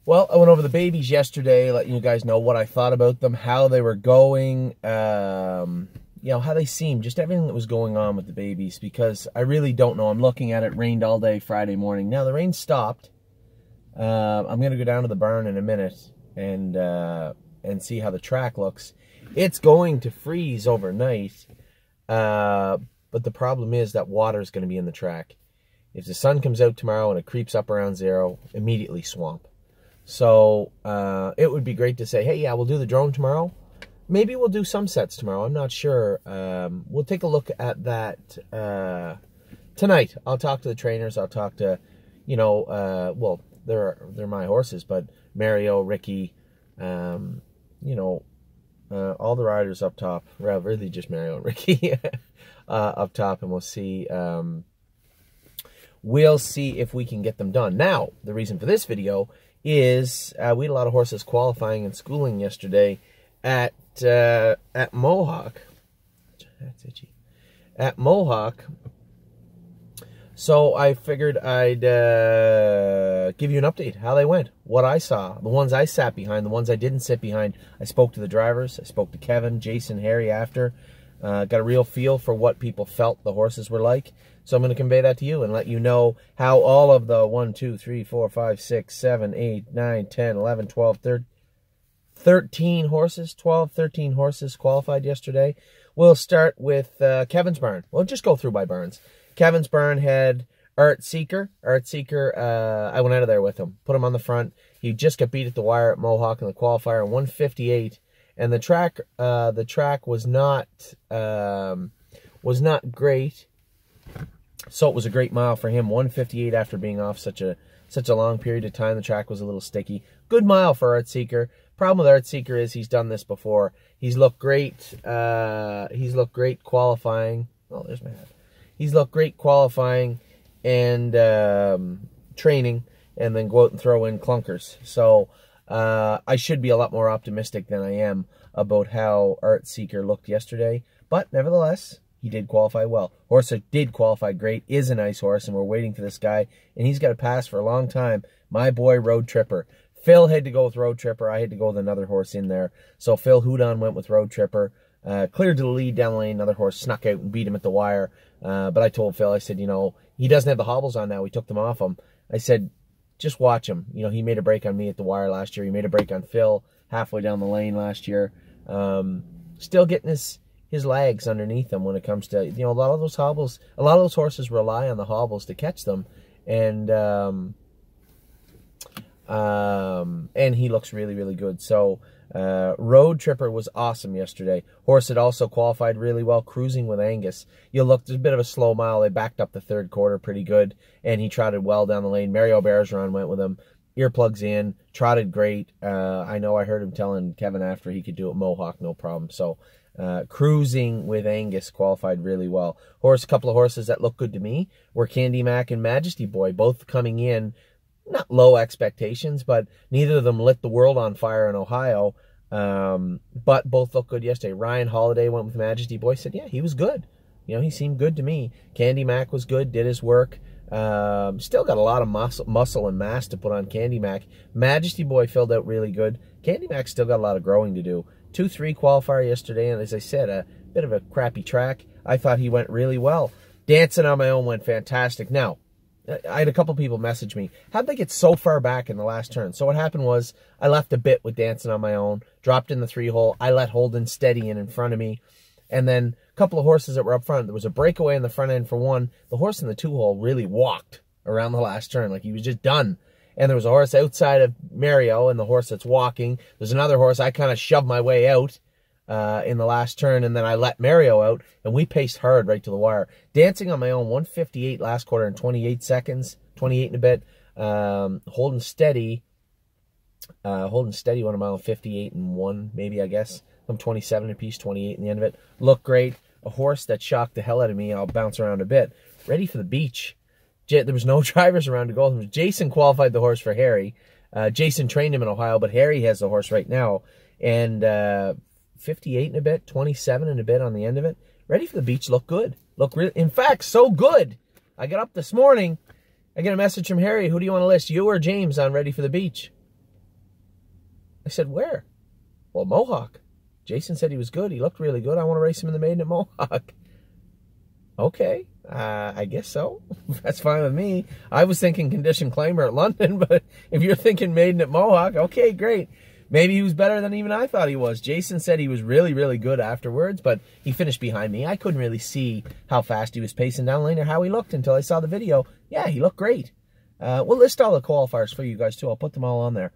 Well, I went over the babies yesterday, letting you guys know what I thought about them, how they were going, you know, how they seemed, just everything that was going on with the babies, because I really don't know. I'm looking at it, rained all day Friday morning. Now, the rain stopped. I'm going to go down to the barn in a minute and see how the track looks. It's going to freeze overnight, but the problem is that water is going to be in the track. If the sun comes out tomorrow and it creeps up around 0, immediately swamp. So it would be great to say, hey, yeah, we'll do the drone tomorrow. Maybe we'll do some sets tomorrow. I'm not sure. We'll take a look at that tonight. I'll talk to the trainers. I'll talk to, you know, well, they're my horses, but Mario, Ricky, you know, all the riders up top. Well, really just Mario and Ricky up top, and we'll see. We'll see if we can get them done. Now, the reason for this video is we had a lot of horses qualifying and schooling yesterday at Mohawk. That's itchy. At Mohawk. So I figured I'd give you an update, how they went, what I saw, the ones I sat behind, the ones I didn't sit behind. I spoke to the drivers. I spoke to Kevin, Jason, Harry after. Got a real feel for what people felt the horses were like. So I'm going to convey that to you and let you know how all of the 1, 2, 3, 4, 5, 6, 7, 8, 9, 10, 11, 12, 13 horses, 12, 13 horses qualified yesterday. We'll start with Kevin's barn. We'll just go through by barns. Kevin's barn had Art Seeker. Art Seeker, I went out of there with him. Put him on the front. He just got beat at the wire at Mohawk in the qualifier in 158. And the track was not great. So it was a great mile for him. 158 after being off such a long period of time. The track was a little sticky. Good mile for Art Seeker. Problem with Art Seeker is he's done this before. He's looked great. He's looked great qualifying. Oh, there's my hat. He's looked great qualifying and training, and then go out and throw in clunkers. So I should be a lot more optimistic than I am about how Art Seeker looked yesterday. But nevertheless, he did qualify well. Horse that did qualify great, is a nice horse, and we're waiting for this guy. And he's got to pass for a long time. My boy, Road Tripper. Phil had to go with Road Tripper. I had to go with another horse in there. So Phil Houdon went with Road Tripper. Cleared to the lead down the lane. Another horse snuck out and beat him at the wire. But I told Phil, I said, you know, he doesn't have the hobbles on now. We took them off him. I said, just watch him. You know, he made a break on me at the wire last year. He made a break on Phil halfway down the lane last year. Still getting his legs underneath him when it comes to, you know, a lot of those hobbles. A lot of those horses rely on the hobbles to catch them. And he looks really, really good. So Road Tripper was awesome yesterday. Horse had also qualified really well, Cruising with Angus. You look, there's a bit of a slow mile. They backed up the third quarter pretty good, and he trotted well down the lane. Mario Bergeron went with him. Earplugs in, trotted great. I know I heard him telling Kevin after he could do it Mohawk, no problem. So Cruising with Angus qualified really well. A couple of horses that looked good to me were Candy Mac and Majesty Boy, both coming in. Not low expectations, but neither of them lit the world on fire in Ohio. But both looked good yesterday. Ryan Holiday went with Majesty Boy. Said, yeah, he was good. You know, he seemed good to me. Candy Mac was good, did his work. Still got a lot of muscle and mass to put on Candy Mac. Majesty Boy filled out really good. Candy Mac still got a lot of growing to do. 2-3 qualifier yesterday, and as I said, a bit of a crappy track. I thought he went really well. Dancing on My Own went fantastic. Now, I had a couple people message me, how'd they get so far back in the last turn? So what happened was I left a bit with Dancing on My Own, dropped in the 3-hole. I let Holden steady in front of me. And then a couple of horses that were up front. There was a breakaway in the front end for one. The horse in the 2-hole really walked around the last turn like he was just done. And there was a horse outside of Mario and the horse that's walking. There's another horse. I kind of shoved my way out in the last turn, and then I let Mario out, and we paced hard right to the wire. Dancing on My Own, 158 last quarter in 28 seconds, 28 and a bit. Holding steady won a mile 58 and 1, maybe, I guess. I'm 27 apiece, 28 in the end of it. Looked great. A horse that shocked the hell out of me. I'll bounce around a bit. Ready for the beach. There was no drivers around to go. Jason qualified the horse for Harry. Jason trained him in Ohio, but Harry has the horse right now. And 58 and a bit, 27 and a bit on the end of it. Ready for the beach. Look good. Look really, in fact, so good. I got up this morning. I get a message from Harry. Who do you want to list, you or James, on Ready for the Beach? I said, where? Well, Mohawk. Jason said he was good. He looked really good. I want to race him in the maiden at Mohawk. Okay, I guess so. That's fine with me. I was thinking condition claimer at London, but if you're thinking maiden at Mohawk, okay, great. Maybe he was better than even I thought he was. Jason said he was really, really good afterwards, but he finished behind me. I couldn't really see how fast he was pacing down lane or how he looked until I saw the video. Yeah, he looked great. We'll list all the qualifiers for you guys, too. I'll put them all on there.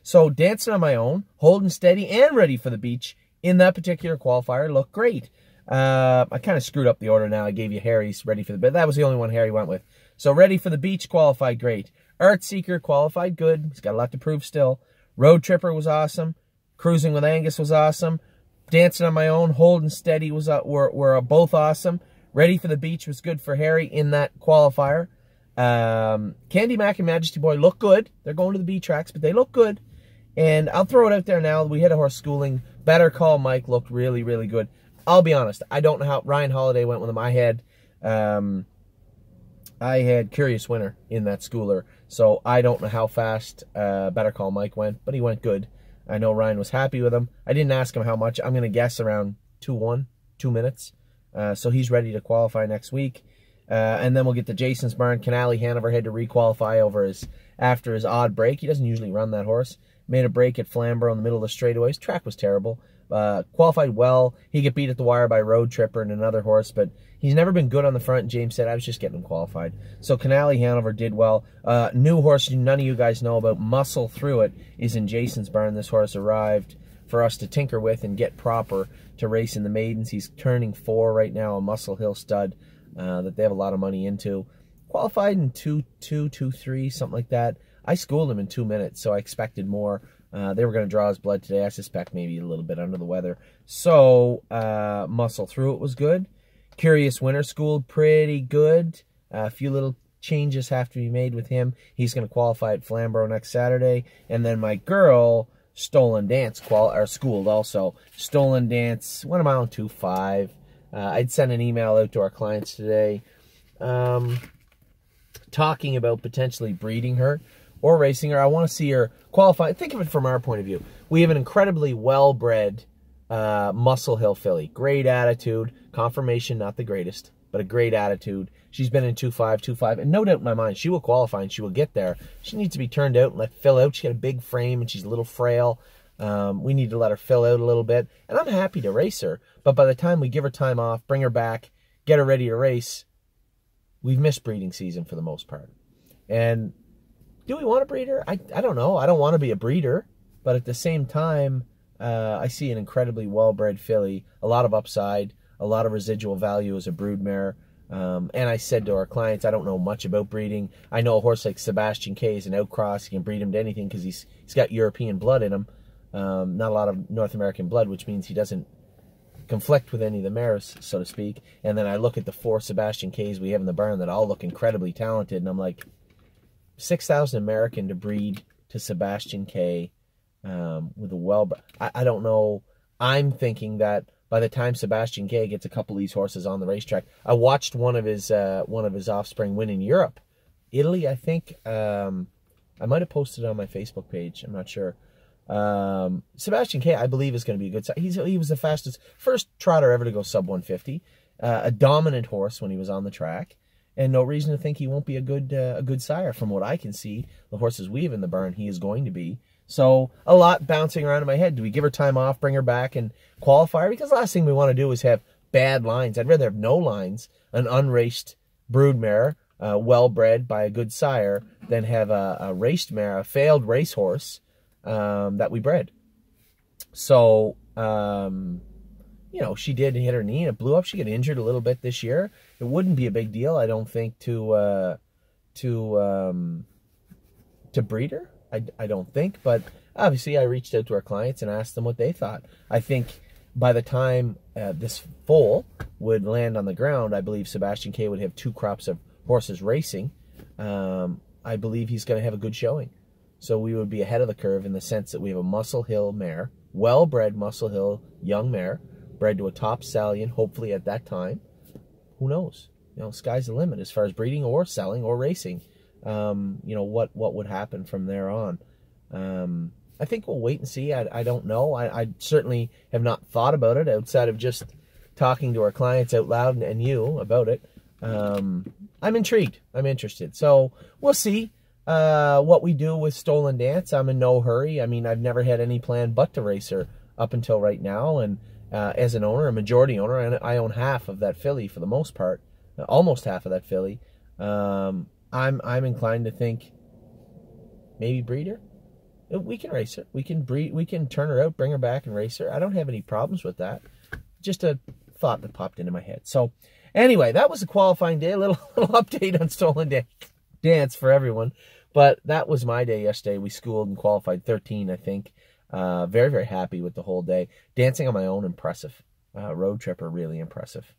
So, dancing on my own, holding steady, and ready for the beach in that particular qualifier looked great. I kind of screwed up the order now. I gave you Harry's ready for the beach. That was the only one Harry went with. So, ready for the beach qualified great. Art Seeker qualified good. He's got a lot to prove still. Road Tripper was awesome. Cruising with Angus was awesome. Dancing on my own, holding steady were both awesome. Ready for the beach was good for Harry in that qualifier. Candy Mac and Majesty Boy look good. They're going to the B tracks, but they look good. And I'll throw it out there now. We had a horse schooling. Better Call Mike looked really, really good. I'll be honest. I don't know how Ryan Holiday went with him. I had Curious Winner in that schooler, so I don't know how fast Better Call Mike went, but he went good. I know Ryan was happy with him. I didn't ask him how much. I'm going to guess around 2-1, 2 minutes. So he's ready to qualify next week. And then we'll get to Jason's barn. Canali Hanover had to requalify after his odd break. He doesn't usually run that horse. Made a break at Flamborough in the middle of the straightaways. Track was terrible. Qualified well. He got beat at the wire by Road Tripper and another horse, but he's never been good on the front. James said, I was just getting him qualified. So Canali Hanover did well. New horse none of you guys know about, Muscle Through It, is in Jason's barn. This horse arrived for us to tinker with and get proper to race in the maidens. He's turning 4 right now, a Muscle Hill stud that they have a lot of money into. Qualified in 2-3, something like that. I schooled him in 2 minutes, so I expected more. They were going to draw his blood today. I suspect maybe a little bit under the weather. So, Muscle Through It was good. Curious Winner schooled pretty good. A few little changes have to be made with him. He's going to qualify at Flamborough next Saturday. And then my girl, Stolen Dance, schooled also. Stolen Dance, what am I on, 2.5? I'd sent an email out to our clients today talking about potentially breeding her or racing her. I want to see her qualify. Think of it from our point of view. We have an incredibly well-bred Muscle Hill filly. Great attitude. Conformation, not the greatest, but a great attitude. She's been in 2.5, 2.5, and no doubt in my mind, she will qualify and she will get there. She needs to be turned out and let fill out. She's got a big frame and she's a little frail. We need to let her fill out a little bit, and I'm happy to race her. But by the time we give her time off, bring her back, get her ready to race, we've missed breeding season for the most part. And do we want to breed her? I don't know. I don't want to be a breeder, but at the same time, I see an incredibly well-bred filly, a lot of upside, a lot of residual value as a broodmare. And I said to our clients, I don't know much about breeding. I know a horse like Sebastian K is an outcross. You can breed him to anything because he's got European blood in him. Not a lot of North American blood, which means he doesn't conflict with any of the mares, so to speak. And then I look at the 4 Sebastian Ks we have in the barn that all look incredibly talented, and I'm like, 6,000 American to breed to Sebastian K with a well... I don't know. I'm thinking that by the time Sebastian K gets a couple of these horses on the racetrack, I watched one of his offspring win in Europe, Italy, I think. I might have posted it on my Facebook page. I'm not sure. Sebastian K, I believe, is going to be a good... He was the fastest, first trotter ever to go sub 150. A dominant horse when he was on the track. And no reason to think he won't be a good sire. From what I can see, the horses we have in the barn, he is going to be. So, a lot bouncing around in my head. Do we give her time off, bring her back, and qualify her? Because the last thing we want to do is have bad lines. I'd rather have no lines, an unraced broodmare, well-bred by a good sire, than have a raced mare, a failed racehorse that we bred. So, you know, she did hit her knee and it blew up. She got injured a little bit this year. It wouldn't be a big deal, I don't think, to breed her. I don't think, but obviously I reached out to our clients and asked them what they thought. I think by the time this foal would land on the ground, I believe Sebastian K would have 2 crops of horses racing. I believe he's going to have a good showing. So we would be ahead of the curve in the sense that we have a Muscle Hill mare, well-bred Muscle Hill young mare, bred to a top stallion, hopefully at that time. Who knows? You know, sky's the limit as far as breeding or selling or racing. You know, what would happen from there on. I think we'll wait and see. I don't know. I certainly have not thought about it outside of just talking to our clients out loud and you about it. I'm intrigued. I'm interested. So we'll see what we do with Stolen Dance. I'm in no hurry. I mean, I've never had any plan but to race her up until right now. And as an owner, a majority owner, and I own half of that filly for the most part, almost half of that filly. I'm inclined to think maybe breed her. We can race her. We can breed. We can turn her out, bring her back, and race her. I don't have any problems with that. Just a thought that popped into my head. So anyway, that was a qualifying day. A little update on Stolen Dance for everyone. But that was my day yesterday. We schooled and qualified 13, I think. Very, very happy with the whole day. Dancing on my own, impressive. Road Tripper, really impressive.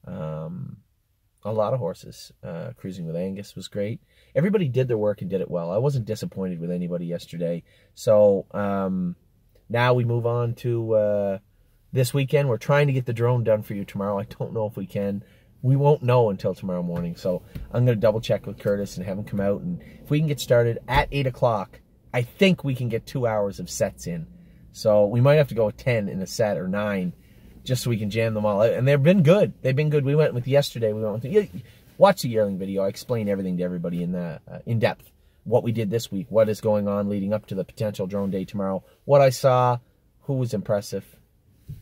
A lot of horses. Cruising with Angus was great. Everybody did their work and did it well. I wasn't disappointed with anybody yesterday. So now we move on to this weekend. We're trying to get the drone done for you tomorrow. I don't know if we can. We won't know until tomorrow morning. So I'm going to double check with Curtis and have him come out. And if we can get started at 8 o'clock, I think we can get 2 hours of sets in. So we might have to go with 10 in a set or 9 just so we can jam them all out. And they've been good. They've been good. We went with yesterday. We went with watch the yearling video. I explain everything to everybody in depth. What we did this week, what is going on leading up to the potential drone day tomorrow, what I saw, who was impressive,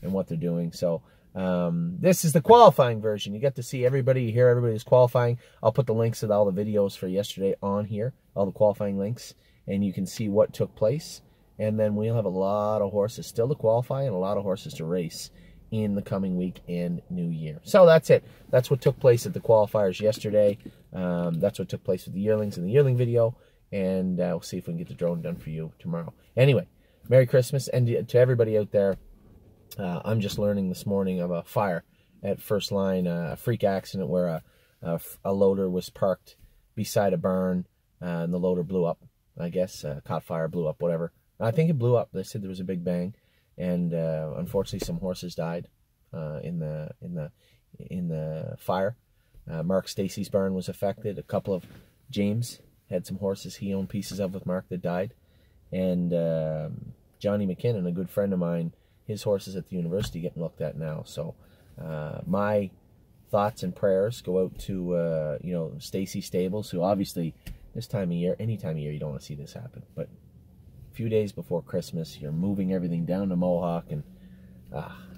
and what they're doing. So this is the qualifying version. You get to see everybody, you hear everybody who's qualifying. I'll put the links to all the videos for yesterday on here, all the qualifying links, and you can see what took place. And then we'll have a lot of horses still to qualify and a lot of horses to race in the coming week and New Year. So that's it. That's what took place at the qualifiers yesterday. That's what took place with the yearlings in the yearling video. And we'll see if we can get the drone done for you tomorrow. Anyway, Merry Christmas. And to everybody out there, I'm just learning this morning of a fire at First Line, a freak accident where a loader was parked beside a barn and the loader blew up, I guess. Caught fire, blew up, whatever. I think it blew up. They said there was a big bang. And unfortunately, some horses died in the fire. Mark Stacy's barn was affected. A couple of James had some horses he owned pieces of with Mark that died, and Johnny McKinnon, a good friend of mine, his horses at the university getting looked at now. So my thoughts and prayers go out to Stacy Stables, who obviously this time of year, any time of year, you don't want to see this happen, but few days before Christmas, you're moving everything down to Mohawk, and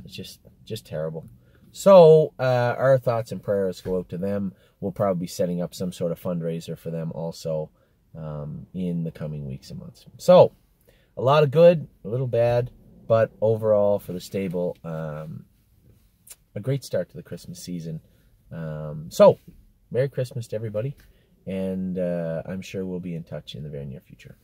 it's just terrible. So our thoughts and prayers go out to them. We'll probably be setting up some sort of fundraiser for them also in the coming weeks and months. So a lot of good, a little bad, but overall for the stable, a great start to the Christmas season. So Merry Christmas to everybody, and I'm sure we'll be in touch in the very near future.